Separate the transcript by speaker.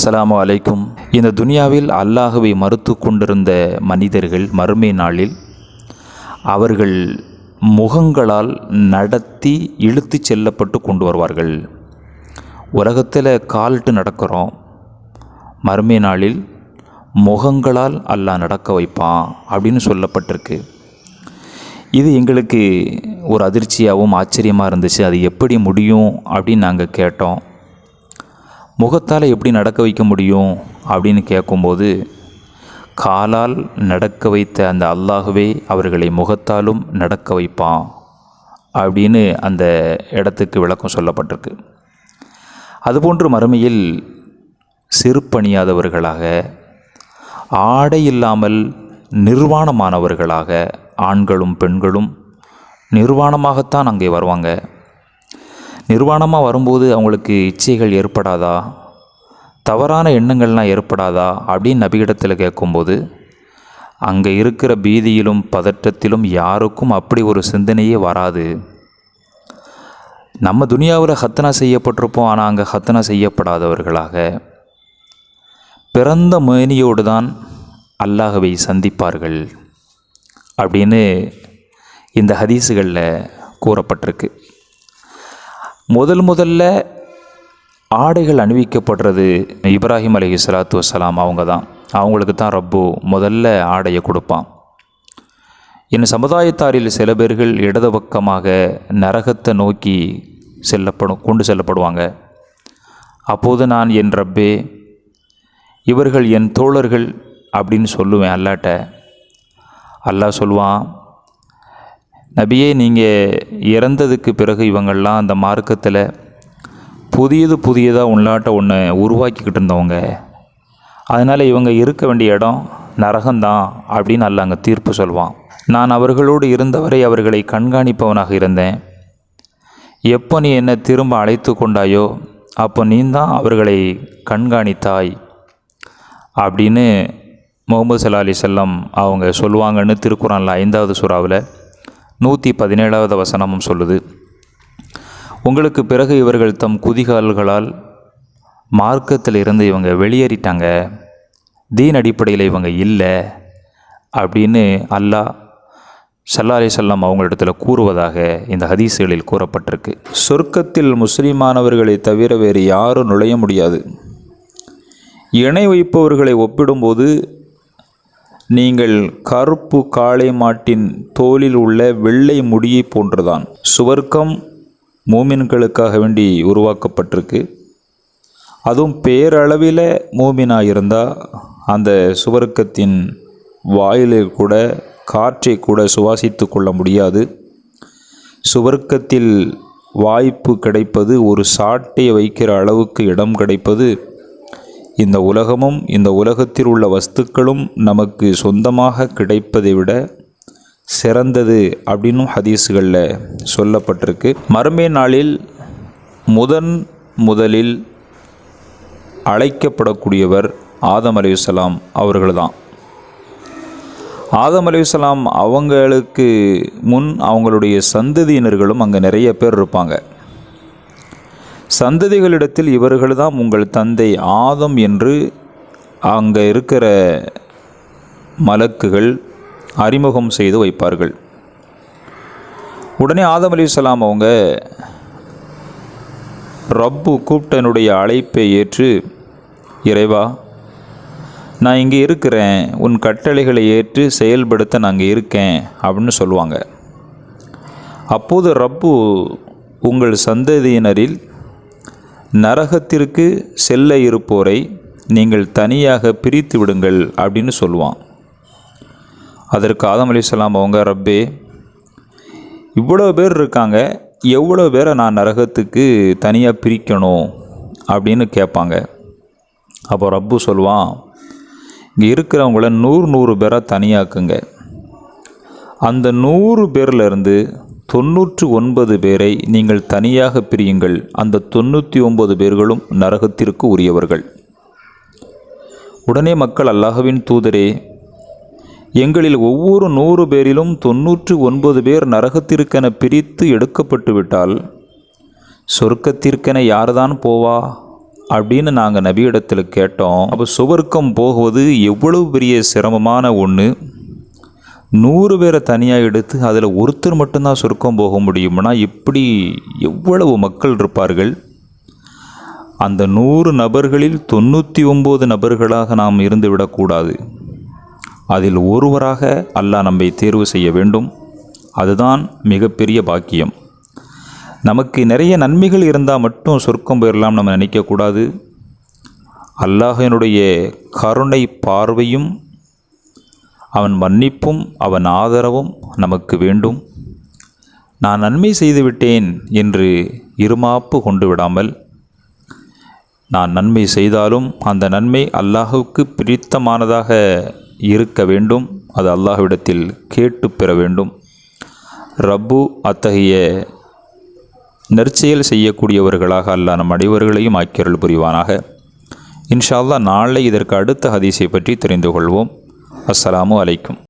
Speaker 1: அஸ்ஸலாமு அலைக்கும். இந்த துனியாவில் அல்லாஹுவை மறுத்து கொண்டிருந்த மனிதர்கள் மறுமை நாளில் அவர்கள் முகங்களால் நடத்தி இழுத்து செல்லப்பட்டு கொண்டு வருவார்கள். உலகத்தில் கால்ட்டு நடக்கிறோம், மறுமை நாளில் முகங்களால் அல்லாஹ் நடக்க வைப்பான் அப்படின்னு சொல்லப்பட்டிருக்கு. இது எங்களுக்கு ஒரு அதிர்ச்சியாகவும் ஆச்சரியமாக இருந்துச்சு. அது எப்படி முடியும் அப்படின்னு நாங்கள் கேட்டோம். முகத்தால் எப்படி நடக்க வைக்க முடியும் அப்படின்னு கேட்கும்போது, காலால் நடக்க வைத்த அந்த அல்லாஹுவே அவர்களை முகத்தாலும் நடக்க வைப்பான் அப்படின்னு அந்த இடத்துக்கு விளக்கம் சொல்லப்பட்டிருக்கு. அதுபோன்று மறுமையில் செருப்பணியாதவர்களாக, ஆடை இல்லாமல் நிர்வாணமானவர்களாக ஆண்களும் பெண்களும் நிர்வாணமாகத்தான் அங்கே வருவாங்க. நிர்வாணமாக வரும்போது அவங்களுக்கு இச்சைகள் ஏற்படாதா, தவறான எண்ணங்கள்லாம் ஏற்படாதா அப்படின்னு நபியிடத்தில் கேட்கும்போது, அங்கே இருக்கிற பீதியிலும் பதற்றத்திலும் யாருக்கும் அப்படி ஒரு சிந்தனையே வராது. நம்ம துனியாவில் ஹத்னா செய்யப்பட்டிருப்போம், ஆனால் அங்கே ஹத்னா செய்யப்படாதவர்களாக பிறந்த மேனியோடு தான் அல்லாஹ்வை சந்திப்பார்கள் அப்படின்னு இந்த ஹதீஸுகளில் கூறப்பட்டிருக்கு. முதல்ல ஆடைகள் அணிவிக்கப்படுறது இப்ராஹிம் அலைஹிஸ்ஸலாத்து வஸ்ஸலாம் அவங்க தான். அவங்களுக்கு தான் ரப்பு முதல்ல ஆடையை கொடுப்பான். என் சமுதாயத்தாரில் சில பேர்கள் இடது பக்கமாக நரகத்தை நோக்கி கொண்டு செல்லப்படுவாங்க. அப்போது நான், என் ரப்பே, இவர்கள் என் தோழர்கள் அப்படின்னு சொல்லுவேன் அல்லாட்ட. அல்லாஹ் சொல்லுவான், நபியே, நீங்கள் இறந்ததுக்கு பிறகு இவங்கள்லாம் அந்த மார்க்கத்தில் புதியதாக உள்நாட்டை ஒன்று உருவாக்கிக்கிட்டு இருந்தவங்க, அதனால் இவங்க இருக்க வேண்டிய இடம் நரகம்தான் அப்படின்னு அல்லாஹ் அங்கே தீர்ப்பு சொல்வான். நான் அவர்களோடு இருந்தவரை அவர்களை கண்காணிப்பவனாக இருந்தேன். எப்போ நீ என்னை திரும்ப அழைத்து கொண்டாயோ அப்போ நீ தான் அவர்களை கண்காணித்தாய் அப்படின்னு முஹம்மது ஸல்லல்லாஹு அலைஹி வஸல்லம் அவங்க சொல்லுவாங்கன்னு திருக்குர்ஆனில் 5வது சூறாவில் 117வது வசனமும் சொல்லுது. உங்களுக்கு பிறகு இவர்கள் தம் குதிகால்களால் மார்க்கத்தில் இருந்து இவங்க வெளியேறிட்டாங்க, தீன் அடிப்படையில் இவங்க இல்லை அப்படின்னு அல்லாஹ் ஸல்லல்லாஹு அலைஹி வஸல்லம் அவங்களிடத்தில் கூறுவதாக இந்த ஹதீஸுகளில் கூறப்பட்டிருக்கு. சொர்க்கத்தில் முஸ்லிமானவர்களை தவிர வேறு யாரும் நுழைய முடியாது. இணை வைப்பவர்களை ஒப்பிடும்போது நீங்கள் கருப்பு காளை மாட்டின் தோலில் உள்ள வெள்ளை முடியை போன்றுதான். சுவர்க்கம் மூமின்களுக்காக வேண்டி உருவாக்கப்பட்டிருக்கு. அதுவும் பேரளவில் மூமினாக இருந்தால் அந்த சுவர்க்கத்தின் வாயிலில் கூட காற்றை கூட சுவாசித்து கொள்ள முடியாது. சுவர்க்கத்தில் வாய்ப்பு கிடைப்பது, ஒரு சாட்டையை வைக்கிற அளவுக்கு இடம் கிடைப்பது, இந்த உலகமும் இந்த உலகத்தில் உள்ள வஸ்துக்களும் நமக்கு சொந்தமாக கிடைப்பதை விட சிறந்தது அப்படின்னும் ஹதீஸுகளில் சொல்லப்பட்டிருக்கு. மறுமை நாளில் முதலில் அழைக்கப்படக்கூடியவர் ஆதம் அலைஹிஸ்ஸலாம் அவர்கள்தான். ஆதம் அலைஹிஸ்ஸலாம் அவங்களுக்கு முன் அவங்களுடைய சந்ததியினர்களும் அங்கே நிறைய பேர் இருப்பாங்க. சந்ததிகளிடத்தில் இவர்கள் தான் உங்கள் தந்தை ஆதம் என்று அங்கே இருக்கிற மலக்குகள் அறிமுகம் செய்து வைப்பார்கள். உடனே ஆதம் அலைஹிஸ்ஸலாம் அவங்க ரப்பு கூப்பிட்டனுடைய அழைப்பை ஏற்று, இறைவா, நான் இங்கே இருக்கிறேன், உன் கட்டளைகளை ஏற்று செயல்படுத்த நான் இங்கே இருக்கேன் அப்படின்னு சொல்லுவாங்க. அப்போது ரப்பு உங்கள் சந்ததியினரில் நரகத்திற்கு செல்ல இருப்போரை நீங்கள் தனியாக பிரித்து விடுங்கள் அப்படின்னு சொல்லுவான். அதற்கு ஆதம் அலைஹிஸ்ஸலாம் அவங்க, ரப்பே, இவ்வளோ பேர் இருக்காங்க, எவ்வளோ பேரை நான் நரகத்துக்கு தனியாக பிரிக்கணும் அப்படின்னு கேட்பாங்க. அப்போ ரப்பு சொல்லுவான், இங்கே இருக்கிறவங்கள 100 பேரை தனியாக்குங்க. அந்த 100 பேர்லேருந்து 99 பேரை நீங்கள் தனியாக பிரியுங்கள். அந்த 99 பேர்களும் நரகத்திற்கு உரியவர்கள். உடனே மக்கள், அல்லாஹ்வின் தூதரே, எங்களில் ஒவ்வொரு 100 பேரிலும் 99 பேர் நரகத்திற்கென பிரித்து எடுக்கப்பட்டு விட்டால் சொர்க்கத்திற்கென யார்தான் போவா அப்படின்னு நாங்கள் நபியிடத்தில் கேட்டோம். அப்போ சுவர்க்கம் போகுவது எவ்வளவு பெரிய சிரமமான ஒன்று. 100 பேரை தனியாக எடுத்து அதில் ஒருத்தர் மட்டும்தான் சொர்க்கம் போக முடியும்னா இப்படி எவ்வளவு மக்கள் இருப்பார்கள். அந்த 100 நபர்களில் 99 நபர்களாக நாம் இருந்து விடக்கூடாது. அதில் ஒருவராக அல்லாஹ் நம்மை தேர்வு செய்ய வேண்டும். அதுதான் மிகப்பெரிய பாக்கியம். நமக்கு நிறைய நன்மைகள் இருந்தால் மட்டும் சொர்க்கம் போயிடலாம் நம்ம நினைக்கக்கூடாது. அல்லாஹினுடைய கருணை பார்வையும் அவன் மன்னிப்பும் அவன் ஆதரவும் நமக்கு வேண்டும். நான் நன்மை செய்துவிட்டேன் என்று இருமாப்பு கொண்டு விடாமல், நான் நன்மை செய்தாலும் அந்த நன்மை அல்லாஹுவுக்கு பிடித்தமானதாக இருக்க வேண்டும். அது அல்லாஹ்விடத்தில் கேட்டு பெற வேண்டும். ரப்பு அத்தகைய நற்செயல் செய்யக்கூடியவர்களாக அல்லாஹ் நம் அனைவர்களையும் ஆக்கியருள் புரிவானாக. இன்ஷா அல்லாஹ் நாளை இதற்கு அடுத்த ஹதீஸை பற்றி தெரிந்து கொள்வோம். அஸ்ஸலாமு அலைக்கும்.